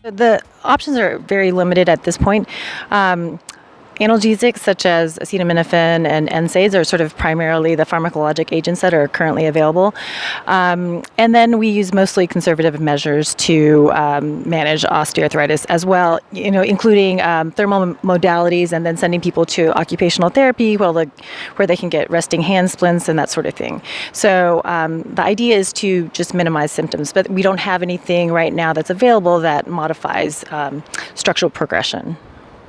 The options are very limited at this point. Analgesics such as acetaminophen and NSAIDs are sort of primarily the pharmacologic agents that are currently available. And then we use mostly conservative measures to manage osteoarthritis as well, including thermal modalities and then sending people to occupational therapy where they can get resting hand splints and that sort of thing. So the idea is to just minimize symptoms, but we don't have anything right now that's available that modifies structural progression.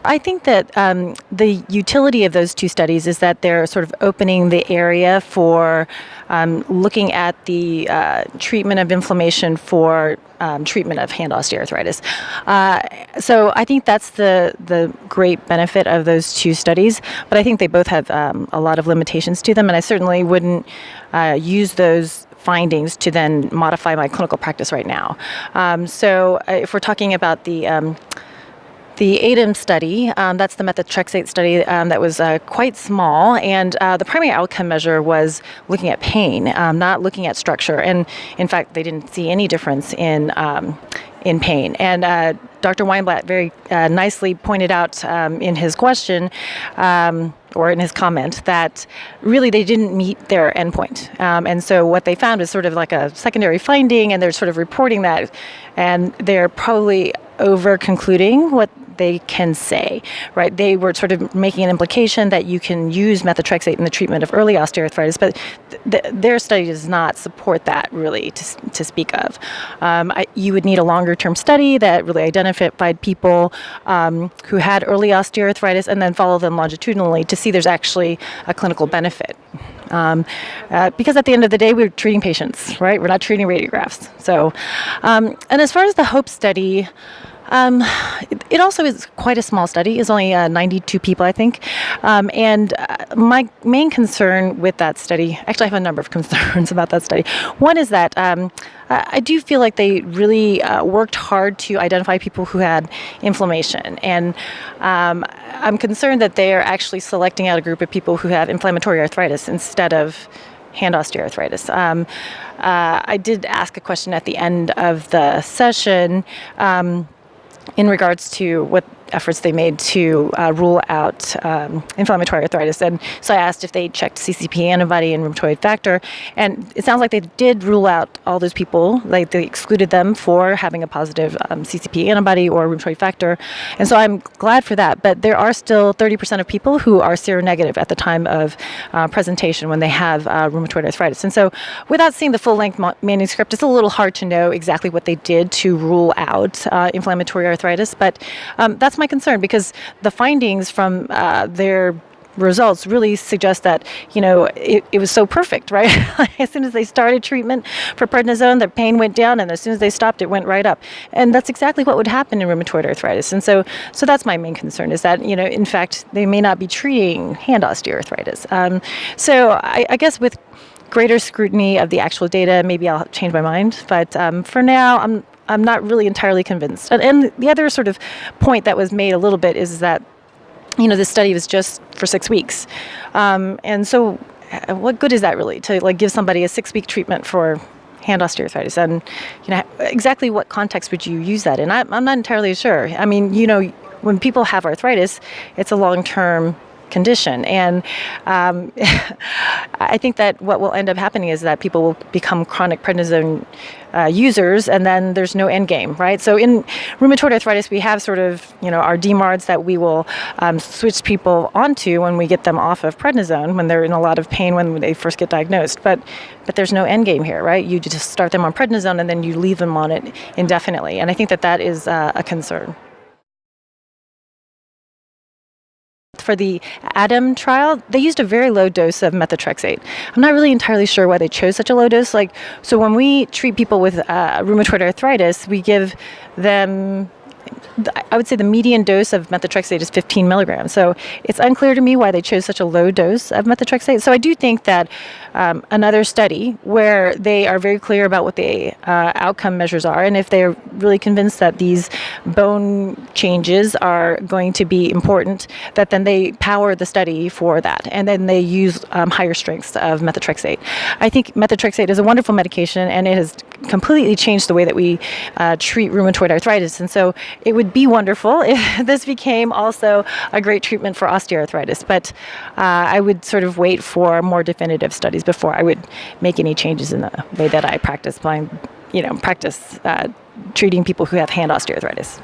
I think that the utility of those two studies is that they're sort of opening the area for looking at the treatment of inflammation for treatment of hand osteoarthritis. So I think that's the great benefit of those two studies, but I think they both have a lot of limitations to them, and I certainly wouldn't use those findings to then modify my clinical practice right now. So if we're talking about the ADAM study, that's the methotrexate study that was quite small, and the primary outcome measure was looking at pain, not looking at structure. And in fact, they didn't see any difference in pain. And Dr. Weinblatt very nicely pointed out in his question, or in his comment, that really they didn't meet their endpoint. And so what they found was sort of like a secondary finding, and they're sort of reporting that, and they're probably over concluding what they can say, right? They were sort of making an implication that you can use methotrexate in the treatment of early osteoarthritis, but their study does not support that really to speak of. You would need a longer-term study that really identified people who had early osteoarthritis and then follow them longitudinally to see there's actually a clinical benefit. Because at the end of the day, we're treating patients, right? We're not treating radiographs. So, and as far as the HOPE study, it also is quite a small study. It's only 92 people, I think. And my main concern with that study, actually I have a number of concerns about that study. One is that I do feel like they really worked hard to identify people who had inflammation. And I'm concerned that they are actually selecting out a group of people who have inflammatory arthritis instead of hand osteoarthritis. I did ask a question at the end of the session in regards to what efforts they made to rule out inflammatory arthritis. And so I asked if they checked CCP antibody and rheumatoid factor. And it sounds like they did rule out all those people. Like they excluded them for having a positive CCP antibody or rheumatoid factor. And so I'm glad for that. But there are still 30% of people who are seronegative at the time of presentation when they have rheumatoid arthritis. And so without seeing the full-length manuscript, it's a little hard to know exactly what they did to rule out inflammatory arthritis. But that's my concern, because the findings from their results really suggest that, it was so perfect, right? As soon as they started treatment for prednisone, their pain went down, and as soon as they stopped, it went right up. And that's exactly what would happen in rheumatoid arthritis. And so that's my main concern, is that, in fact, they may not be treating hand osteoarthritis. So I guess with greater scrutiny of the actual data, maybe I'll change my mind. But for now, I'm not really entirely convinced. And the other sort of point that was made a little bit is that, this study was just for 6 weeks. And so what good is that really, to give somebody a 6-week treatment for hand osteoarthritis? And, exactly what context would you use that in? I'm not entirely sure. I mean, when people have arthritis, it's a long-term condition. And I think that what will end up happening is that people will become chronic prednisone users, and then there's no end game, right? So in rheumatoid arthritis, we have sort of, our DMARDs that we will switch people onto when we get them off of prednisone, when they're in a lot of pain when they first get diagnosed. But there's no end game here, right? You just start them on prednisone and then you leave them on it indefinitely. And I think that is a concern. For the ADAM trial, they used a very low dose of methotrexate. I'm not really entirely sure why they chose such a low dose. So when we treat people with rheumatoid arthritis, we give them I would say the median dose of methotrexate is 15 milligrams. So it's unclear to me why they chose such a low dose of methotrexate. So I do think that another study where they are very clear about what the outcome measures are, and if they're really convinced that these bone changes are going to be important, that then they power the study for that, and then they use higher strengths of methotrexate. I think methotrexate is a wonderful medication, and it has completely changed the way that we treat rheumatoid arthritis. And so it would be wonderful if this became also a great treatment for osteoarthritis. But I would sort of wait for more definitive studies before I would make any changes in the way that I practice treating people who have hand osteoarthritis.